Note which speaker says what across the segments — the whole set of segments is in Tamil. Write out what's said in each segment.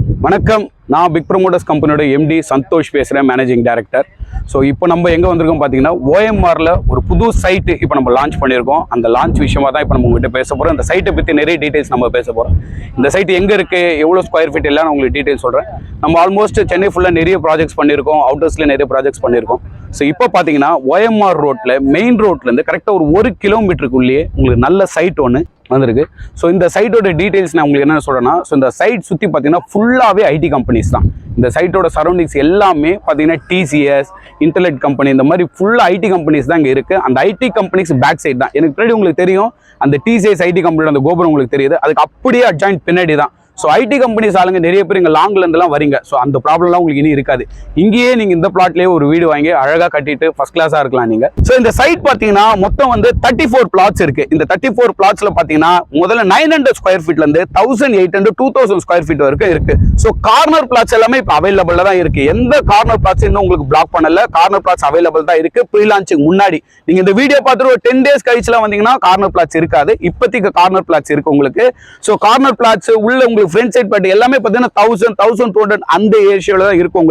Speaker 1: வணக்கம். நான் பிக் ப்ரமோட்டர்ஸ் கம்பெனியோட எம்டி சந்தோஷ் பேசுகிறேன், மேனேஜிங் டைரக்டர். ஸோ இப்போ நம்ம எங்கே வந்திருக்கோம் பார்த்தீங்கன்னா, ஓஎம்ஆரில் ஒரு புது சைட்டு இப்போ நம்ம லான்ச் பண்ணியிருக்கோம். அந்த லான்ச் விஷயமா தான் இப்போ நம்ம உங்கள்கிட்ட பேச போகிறோம். இந்த சைட்டை பற்றி நிறைய டீட்டெயில்ஸ் நம்ம பேச போகிறோம். இந்த சைட்டு எங்கே இருக்குது, எவ்வளோ ஸ்கொயர் ஃபீட் எல்லாம் நான் உங்களுக்கு டீட்டெயில்ஸ் சொல்கிறேன். நம்ம ஆல்மோஸ்ட் சென்னை ஃபுல்லாக நிறைய ப்ராஜெக்ட்ஸ் பண்ணியிருக்கோம், அவுட்டர்ஸில் நிறைய ப்ராஜெக்ட்ஸ் பண்ணியிருக்கோம். ஸோ இப்போ பார்த்தீங்கன்னா ஓஎம்ஆர் ரோட்டில் மெயின் ரோட்லேருந்து கரெக்டாக ஒரு 1 கிலோமீட்டருக்குள்ளேயே உங்களுக்கு நல்ல சைட் ஒன்று வந்திருக்கு. ஸோ இந்த சைட்டோட டீட்டெயில்ஸ் நான் உங்களுக்கு என்ன சொல்கிறேன்னா, ஸோ இந்த சைட் சுற்றி பார்த்தீங்கன்னா ஃபுல்லாகவே ஐடி கம்பெனிஸ் தான். இந்த சைட்டோட சரௌண்டிங்ஸ் எல்லாமே பார்த்தீங்கன்னா டிசிஎஸ், இன்டர்நெட் கம்பெனி, இந்த மாதிரி ஃபுல்லாக ஐடி கம்பெனிஸ் தான் இங்கே இருக்குது. அந்த ஐடி கம்பெனிஸ் பேக் சைட் தான். எனக்கு பின்னாடி உங்களுக்கு தெரியும், அந்த டிசிஎஸ் ஐடி கம்பெனியோட அந்த கோபுரம் உங்களுக்கு தெரியுது, அதுக்கு அப்படியே அட்ஜாயின்ட் பின்னாடி தான். ஸோ ஐடி கம்பெனிஸ் ஆளுங்க நிறைய பேர் இங்கே லாங்லேருந்துலாம் வரீங்க. ஸோ அந்த ப்ராப்ளம்லாம் உங்களுக்கு இனி இருக்காது. இங்கேயே நீங்கள் இந்த பிளாட்லேயே ஒரு வீடு வாங்கி அழகாக கட்டிட்டு ஃபர்ஸ்ட் கிளாஸாக இருக்கலாம் நீங்கள். ஸோ இந்த சைட் பார்த்தீங்கன்னா மொத்தம் வந்து 34 பிளாட்ஸ் இருக்குது. இந்த 34 பிளாட்ஸில் பார்த்தீங்கன்னா முதல்ல 900 ஸ்கொயர் ஃபீட்லேருந்து 1800 2000 ஸ்கொயர் ஃபீட் வரைக்கும் இருக்குது. ஸோ கார்னர் பிளாட்ஸ் எல்லாமே இப்போ அவைலபிளாக தான் இருக்குது. எந்த கார்னர் பிளாட்ஸ் இன்னும் உங்களுக்கு பிளாக் பண்ணல, கார்னர் பிளாட்ஸ் அவைலபிள் தான் இருக்குது. ப்ரீ லான்ச்சுக்கு முன்னாடி நீங்கள் இந்த வீடியோ பார்த்துட்டு ஒரு 10 days கழிச்சுலாம் வந்தீங்கன்னா கார்னர் பிளாட்ஸ் இருக்காது. இப்போதைக்கு கார்னர் பிளாட்ஸ் இருக்குது உங்களுக்கு. ஸோ கார்னர் பிளாட்ஸ் உள்ள உங்களுக்கு ஃப்ரண்ட் சைட் பட் எல்லாமே பார்த்தீங்கன்னா 1000-1200 அந்த ஏரியாவில் தான் இருக்கும்.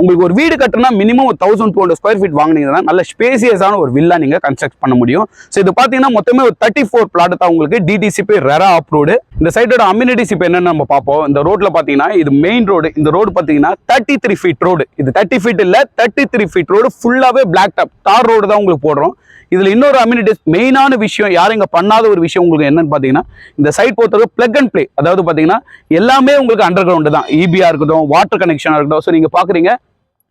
Speaker 1: உங்களுக்கு ஒரு வீடு கட்டணும்னா மினிமம் 1200 ஸ்கொயர் ஃபீட் வாங்கினீங்கன்னா நல்ல ஸ்பேசியஸான ஒரு வில்லா நீங்க கன்ஸ்ட்ரக்ட் பண்ண முடியும். ஸோ இது பார்த்தீங்கன்னா மொத்தமே ஒரு 34 பிளாட் தான் உங்களுக்கு. DTCP RERA approved. இந்த சைட்டோட அம்யூனிட்டிஸ் இப்போ என்னன்னு நம்ம பார்ப்போம். இந்த ரோட்ல பார்த்தீங்கன்னா இது மெயின் ரோடு. இந்த ரோடு பார்த்தீங்கன்னா 33 ஃபீட் ரோடு. இது 30 ஃபீட் இல்ல, 33 ஃபீட் ரோடு. ஃபுல்லாவே பிளாக் டாப் தார் ரோடு தான் உங்களுக்கு போடுறோம். இதுல இன்னொரு அம்யூனிட்டிஸ் மெயினான விஷயம், யாரும் இங்க பண்ணாத ஒரு விஷயம் உங்களுக்கு என்னன்னு பாத்தீங்கன்னா, இந்த சைட் பொறுத்தவரை பிளக் அண்ட் பிளே. அதாவது பாத்தீங்கன்னா எல்லாமே உங்களுக்கு அண்டர் கிரவுண்ட் தான். இபிஆ இருக்கட்டும், வாட்டர் கனெக்ஷனா இருக்கட்டும். ஸோ நீங்க பாக்குறீங்க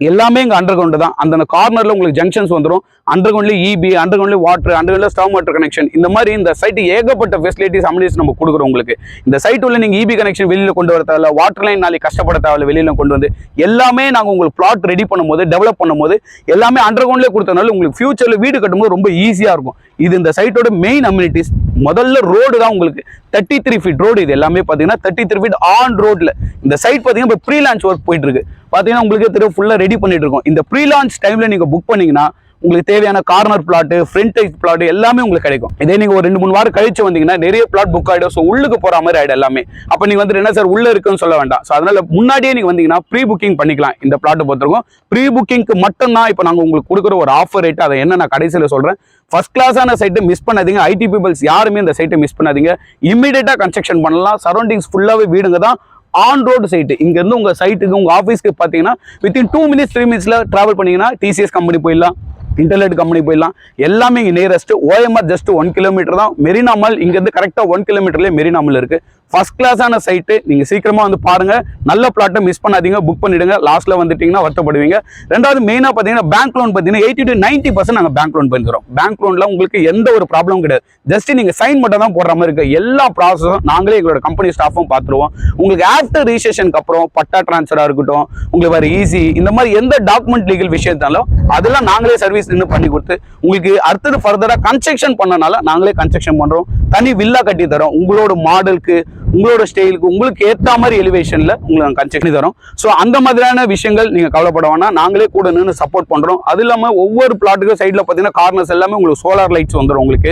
Speaker 1: எல்லாமே இங்க அண்டர் கிரவுண்ட் தான். அந்த கார்னர்ல உங்களுக்கு ஜங்ஷன்ஸ் வந்துடும். அண்டர் கிரவுண்ட்ல இபி, அண்டர் கிரவுண்ட்ல வாட்டர், அண்டர் கிரவுண்ட்ல ஸ்டவ் வாட்டர் கனெக்ஷன். இந்த மாதிரி இந்த சைட்டு ஏகப்பட்ட ஃபெசிலிட்டிஸ் அம்யூனிட்டிஸ் நம்ம கொடுக்குறோம் உங்களுக்கு. இந்த சைட் உள்ள நீங்க இபி கனெக்ஷன் வெளியில கொண்டு வர தேவையில்ல, வாட்டர் லைன் நாளைக்கு கஷ்டப்பட தேவையில்ல, வெளியில கொண்டு வந்து எல்லாமே நாங்க உங்களுக்கு பிளாட் ரெடி பண்ணும்போது, டெவலப் பண்ணும்போது எல்லாமே அண்டர் கிரவுண்ட்லேயே கொடுத்தனால உங்களுக்கு ஃபியூச்சர்ல வீடு கட்டும்போது ரொம்ப ஈஸியா இருக்கும். இது இந்த சைட்டோட மெயின் அம்யூனிட்டிஸ். முதல்ல ரோடு தான் உங்களுக்கு 33 ஃபீட் ரோடு. இது எல்லாமே பார்த்தீங்கன்னா 33 ஃபீட் ஆன் ரோட்ல. இந்த சைட் பார்த்தீங்கன்னா இப்போ ப்ரீ லான்ச் ஒர்க் போயிட்டு இருக்கு. பார்த்தீங்கன்னா உங்களுக்கு தெரியும் ஃபுல்லாக ரெடி பண்ணிட்டு இருக்கோம். இந்த ப்ரீ லான்ச் டைம்ல நீங்க புக் பண்ணீங்கன்னா உங்களுக்கு தேவையான corner plot, front type plot எல்லாமே உங்களுக்கு கிடைக்கும். இதே நீங்க ஒரு 2-3 வாரம் கழிச்சு வந்தீங்கன்னா நிறைய பிளாட் புக் ஆயிடும். ஸோ உள்ளுக்கு போற மாதிரி ஆயிடும் எல்லாமே. அப்ப நீங்க வந்து என்ன சார் உள்ள இருக்குன்னு சொல்ல வேண்டாம். ஸோ அதனால முன்னாடியே நீங்க வந்தீங்கன்னா ப்ரீ புக்கிங் பண்ணிக்கலாம். இந்த பிளாட் பொறுத்திருக்கும். ப்ரீ புக்கிங்க்கு மட்டும் தான் இப்போ நாங்கள் உங்களுக்கு கொடுக்குற ஒரு ஆஃபர் ரேட். அதை என்ன நான் கடைசியில் சொல்றேன். ஃபர்ஸ்ட் கிளாஸான சைட்டை மிஸ் பண்ணாதீங்க. ஐடி பீப்பிள்ஸ் யாருமே இந்த சைட்டை மிஸ் பண்ணாதீங்க. இமீடியட்டா கன்ஸ்ட்ரக்ஷன் பண்ணலாம். சரௌண்டிங்ஸ் ஃபுல்லாவே வீடுங்க தான். On road site. இங்க இருந்து உங்க சைட்டுக்கு, உங்க ஆஃபீஸ்க்கு பாத்தீங்கன்னா வித்தின் 2 minutes 3 minutesல டிராவல் பண்ணீங்கன்னா டிசிஎஸ் கம்பெனி போயிடலாம், இன்டர்நெட் கம்பெனி போயிடலாம். எல்லாமே இங்கே நியரஸ்ட். ஓஎம்ஆர் ஜஸ்ட் 1 கிலோமீட்டர் தான். மெரினா மால் இங்கேருந்து கரெக்டாக 1 கிலோமீட்டர்லேயே மெரினா மால் இருக்கு. ஃபர்ஸ்ட் கிளாஸான சைட்டு. நீங்கள் சீக்கிரமாக வந்து பாருங்க. நல்ல பிளாட்டை மிஸ் பண்ணாதீங்க, புக் பண்ணிடுங்க. லாஸ்ட்ல வந்துட்டீங்கன்னா வருத்தப்படுவீங்க. ரெண்டாவது மெயினாக பார்த்தீங்கன்னா பேங்க் லோன் பார்த்தீங்கன்னா 80 to 90% நாங்கள் பேங்க் லோன் பண்ணிக்கிறோம். பேங்க் லோன்ல உங்களுக்கு எந்த ஒரு ப்ராப்ளமும் கிடையாது. ஜஸ்ட் நீங்கள் சைன் மட்டும் தான் போடுற மாதிரி இருக்கு. எல்லா ப்ராசஸும் நாங்களே எங்களோட கம்பெனி ஸ்டாஃபும் பார்த்துருவோம். உங்களுக்கு ஆஃப்டர் ரிஜிஸ்ட்ரேஷனுக்கு அப்புறம் பட்டா டிரான்ஸ்ஃபராக இருக்கட்டும், உங்களுக்கு வேறு ஈஸி, இந்த மாதிரி எந்த டாக்குமெண்ட் லீகல் விஷயத்தாலும் அதெல்லாம் நாங்களே சர்வீஸ் பண்ணி கொடுத்து உங்களுக்கு அடுத்தது ஃபர்தரா கன்ஸ்ட்ரக்ஷன் பண்ணனால நாங்களே கன்ஸ்ட்ரக்ஷன் பண்றோம். தனி வில்லா கட்டி தரோம். உங்களோட மாடலுக்கு, உங்களோட ஸ்டைலுக்கு, உங்களுக்கு ஏற்ற மாதிரி எலிவேஷன்ல உங்களுக்கு கன்ஸ்ட்ரக்ஷன் தரோம். ஸோ அந்த மாதிரியான விஷயங்கள் நீங்க கவலைப்பட வேணாம். நாங்களே கூட நின்று சப்போர்ட் பண்றோம். அது இல்லாம ஒவ்வொரு பிளாட்டுக்கும் சைட்ல பாத்தீங்கன்னா கார்னர்ஸ் எல்லாமே உங்களுக்கு சோலார் லைட்ஸ் வந்துடும். உங்களுக்கு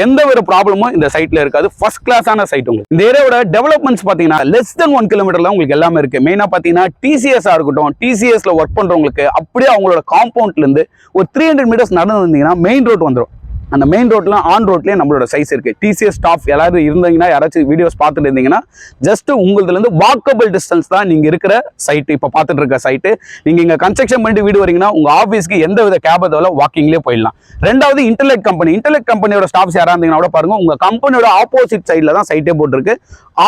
Speaker 1: எந்த ஒரு ப்ராப்ளமும் இந்த சைட்ல இருக்காது. ஃபர்ஸ்ட் கிளாஸான சைட். உங்களுக்கு இந்த ஏரியாவோட டெவலப்மெண்ட்ஸ் பாத்தீங்கன்னா லெஸ் தென் 1 கிலோமீட்டர்ல உங்களுக்கு எல்லாமே இருக்கு. மெயினா பாத்தீங்கன்னா டிசிஎஸ் இருக்கட்டும், டிசிஎஸ்ல ஒர்க் பண்றவங்களுக்கு அப்படியே அவங்களோட காம்பவுண்ட்ல இருந்து ஒரு 300 மீட்டர்ஸ் நடந்து வந்தீங்கன்னா மெயின் ரோட் வந்துடும். அந்த மெயின் ரோட்ல ஆன் ரோட்லயே நம்மளோட சைஸ் இருக்கு. டிசிஎஸ் ஸ்டாஃப் எல்லாரும் இருந்தீங்கன்னா, யாராச்சும் வீடியோஸ் பார்த்துட்டு இருந்தீங்கன்னா ஜஸ்ட் உங்களதுல இருந்து வாக்கபிள் டிஸ்டன்ஸ் தான் நீங்க இருக்கிற சைட். இப்ப பார்த்துட்டு இருக்க சைட்டு. நீங்க இங்க கன்ஸ்ட்ரக்ஷன் பண்ணிட்டு வீடு வரீங்கன்னா உங்க ஆஃபீஸ்க்கு எந்த வித கேப் தேவை வாக்கிங்லேயே போயிடலாம். ரெண்டாவது இன்டர்நெட் கம்பெனி. இன்டர்நெட் கம்பெனியோட ஸ்டாஃப்ஸ் யாரா இருந்தீங்கன்னா கூட பாருங்க, உங்க கம்பெனியோட ஆப்போசிட் சைட்ல தான் சைட்டே போட்டுருக்கு.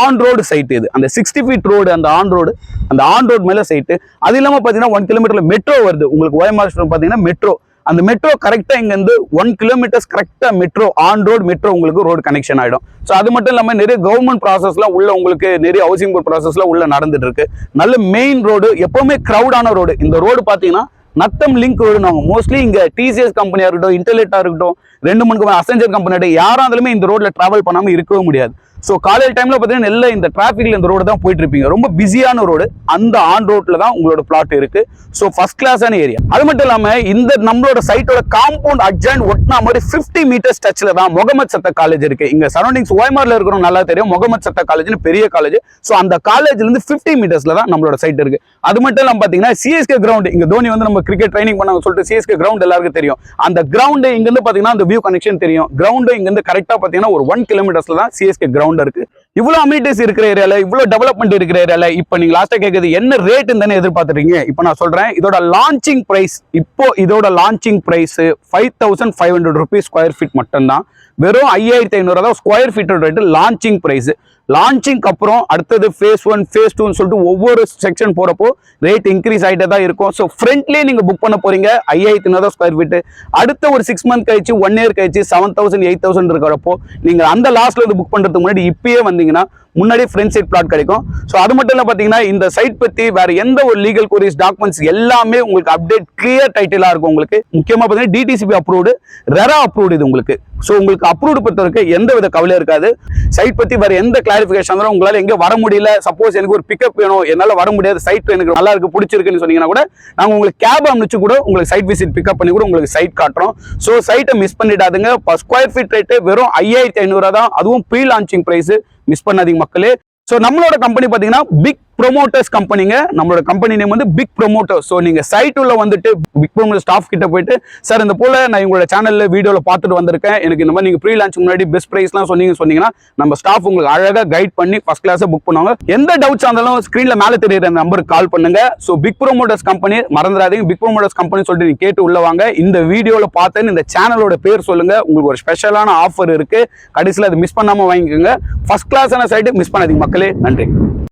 Speaker 1: ஆன் ரோடு சைட் இது. அந்த 60 ஃபீட் ரோடு, அந்த ஆன் ரோடு மேல சைட்டு. அது இல்லாம பாத்தீங்கன்னா 1 கிலோமீட்டர்ல மெட்ரோ வருது. உங்களுக்கு ஓஎம்ஆர் பாத்தீங்கன்னா மெட்ரோ. அந்த மெட்ரோ கரெக்டா இங்க இருந்து 1 கிலோமீட்டர்ஸ் கரெக்டா மெட்ரோ, ஆன் ரோடு மெட்ரோ உங்களுக்கு ரோடு கனெக்ஷன் ஆயிடும். ஸோ அது மட்டும் இல்லாம நிறைய கவர்மெண்ட் ப்ராசஸ்லாம் உள்ள உங்களுக்கு நிறைய ஹவுசிங் போர்ட் ப்ராசஸ்லாம் உள்ள நடந்துட்டு இருக்கு. நல்ல மெயின் ரோடு, எப்பவுமே கிரௌடான ரோடு. இந்த ரோடு பாத்தீங்கன்னா நத்தம் லிங்க் ரோடு. மோஸ்ட்லி இங்க டிசிஎஸ் கம்பெனியா இருக்கட்டும், இன்டர்நெட்டா இருக்கட்டும், 2-3 அசெஞ்சர் கம்பெனியோட யாராலுமே இந்த ரோட்ல டிராவல் பண்ணாம இருக்கவே முடியாது. ஸோ காலையில் டைம்ல பார்த்தீங்கன்னா நெல்ல இந்த டிராஃபிக்ல இந்த ரோடு தான் போயிட்டு இருப்பீங்க, ரொம்ப பிஸியான ரோடு. அந்த ஆன் ரோட்ல தான் உங்களோட பிளாட் இருக்கு. ஸோ ஃபர்ஸ்ட் கிளாஸான ஏரியா. அது மட்டும் இல்லாம இந்த நம்மளோட சைட்டோட காம்பவுண்ட் அட்ஜாயின் ஒட்டினா மாதிரி 50 மீட்டர்ஸ் டச்ல தான் முகமது சத்தா காலேஜ் இருக்கு. இங்க சரௌண்டிங்ஸ் ஓய்மார்ல இருக்கிறோம் நல்லா தெரியும், முகமது சத்தா காலேஜ்னு பெரிய காலேஜ். ஸோ அந்த காலேஜ்ல இருந்து 50 மீட்டர்ஸ்ல தான் நம்மளோட சைட் இருக்கு. அது மட்டும் இல்லாம பாத்தீங்கன்னா சிஎஸ்கே கிரவுண்ட், இங்க தோனி வந்து நம்ம கிரிக்கெட் ட்ரைனிங் பண்ணாங்க சொல்லிட்டு சிஎஸ்கே கிரவுண்ட் எல்லாருக்கும் தெரியும். அந்த கிரவுண்ட் இங்க இருந்து பாத்தீங்கன்னா அந்த வியூ கனெக்ஷன் தெரியும். கிரவுண்ட் இங்க இருந்து கரெக்டா பாத்தீங்கன்னா ஒரு 1 கிலோமீட்டர்ஸ்ல தான் சிஎஸ்கே கிரவுண்ட் இருக்கு. இவ்வளவு அமினிட்டிஸ் இருக்கிற ஏரியால, இவ்வளவு டெவலப்மெண்ட் இருக்கிற ஏரியால இப்ப நீங்க லாஸ்டா கேக்குது என்ன ரேட் தானே எதிர்பார்த்துறீங்க. இப்ப நான் சொல்றேன் இதோட லான்ச்சிங் பிரைஸ். இப்போ இதோட launching price 5500 rupees square feet மட்டும் தான். வெறும் 5500 தான் square feet rate launching price. லான்ச்சிங்க்கு அப்புறம் அடுத்தது ஃபேஸ் 1 ஃபேஸ் 2 சொல்லிட்டு ஒவ்வொரு செக்ஷன் போறப்போ ரேட் இன்க்ரீஸ் ஆகிட்டே தான் இருக்கும். ஸோ ஃப்ரண்ட்லேயே நீங்க புக் பண்ண போறீங்க 5500 ஸ்கொயர் ஃபீட். அடுத்த ஒரு 6 மந்த் கழிச்சு 1 இயர் கழிச்சு 7000 8000 இருக்கிறப்போ நீங்க அந்த லாஸ்ட்ல இருந்து புக் பண்றதுக்கு முன்னாடி இப்பயே வந்தீங்கன்னா முன்னாடி ஃப்ரண்ட் சைட் பிளாட் கிடைக்கும். ஸோ அது மட்டும் இல்லை பார்த்தீங்கன்னா இந்த சைட் பற்றி வேற எந்த ஒரு லீகல் குவரிஸ் டாக்குமெண்ட்ஸ் எல்லாமே உங்களுக்கு அப்டேட் கிளியர் டைட்டிலாக இருக்கும். உங்களுக்கு முக்கியமாக பார்த்தீங்கன்னா டிடிசிபி அப்ரூவ்டு, ரெரா அப்ரூவ்டு இது உங்களுக்கு. ஸோ உங்களுக்கு அப்ரூவ்டு பொறுத்த வரைக்கும் எந்த வித கவலையும் இருக்காது. சைட் பற்றி வேற எந்த கிளாரிஃபிகேஷன் இருந்தாலும் உங்களால் எங்கே வர முடியல, சப்போஸ் எனக்கு ஒரு பிக்கப் வேணும், என்னால் வர முடியாது, சைட் எனக்கு நல்லா இருக்கு பிடிச்சிருக்குன்னு சொன்னீங்கன்னா கூட நாங்கள் உங்களுக்கு கேப் அனுப்பிச்சு கூட உங்களுக்கு சைட் விசிட் பிக்கப் பண்ணி கூட உங்களுக்கு சைட் காட்டுறோம். ஸோ சைட்டை மிஸ் பண்ணிடாதுங்க. ஸ்கொயர் ஃபீட் ரேட்டு வெறும் 5500 தான், அதுவும் ப்ரீ லான்ச்சிங் பிரைஸ். மிஸ் பண்ணாதீங்க மக்களே. ஸோ நம்மளோட கம்பெனி பார்த்தீங்கன்னா பிக் ப்ரொமோட்டர்ஸ் கம்பெனிங்க. நம்மளோட கம்பெனி நேம் வந்து பிக் ப்ரொமோட்டர்ஸ். ஸோ நீங்க சைட் உள்ள வந்துட்டு பிக் ப்ரொமோட்டர் ஸ்டாஃப் கிட்ட போயிட்டு சார் இந்த போல நான் உங்களோட சேனல்ல வீடியோல பார்த்துட்டு வந்திருக்கேன், எனக்கு இந்த மாதிரி நீங்க ப்ரீ லான்ச் முன்னாடி பெஸ்ட் பிரைஸ்லாம் சொன்னீங்கன்னா நம்ம ஸ்டாஃப் உங்களுக்கு அழகா கைட் பண்ணி ஃபர்ஸ்ட் கிளாஸை புக் பண்ணுவாங்க. எந்த டவுட்ஸ் இருந்தாலும் ஸ்கிரீன்ல மேலே தெரியுற நம்பருக்கு கால் பண்ணுங்க. ஸோ பிக் ப்ரொமோட்டர்ஸ் கம்பெனி மறந்துடாதீங்க. பிக் ப்ரொமோட்டர்ஸ் கம்பெனி சொல்லிட்டு நீங்க கேட்டு உள்ள வாங்க. இந்த வீடியோல பார்த்தேன்னு இந்த சேனலோட பேர் சொல்லுங்க, உங்களுக்கு ஒரு ஸ்பெஷலான ஆஃபர் இருக்கு. கடைசியில் அது மிஸ் பண்ணாம வாங்கிக்கோங்க. ஃபர்ஸ்ட் கிளாஸான சைட்டு மிஸ் பண்ணாதீங்க மக்களே. நன்றி.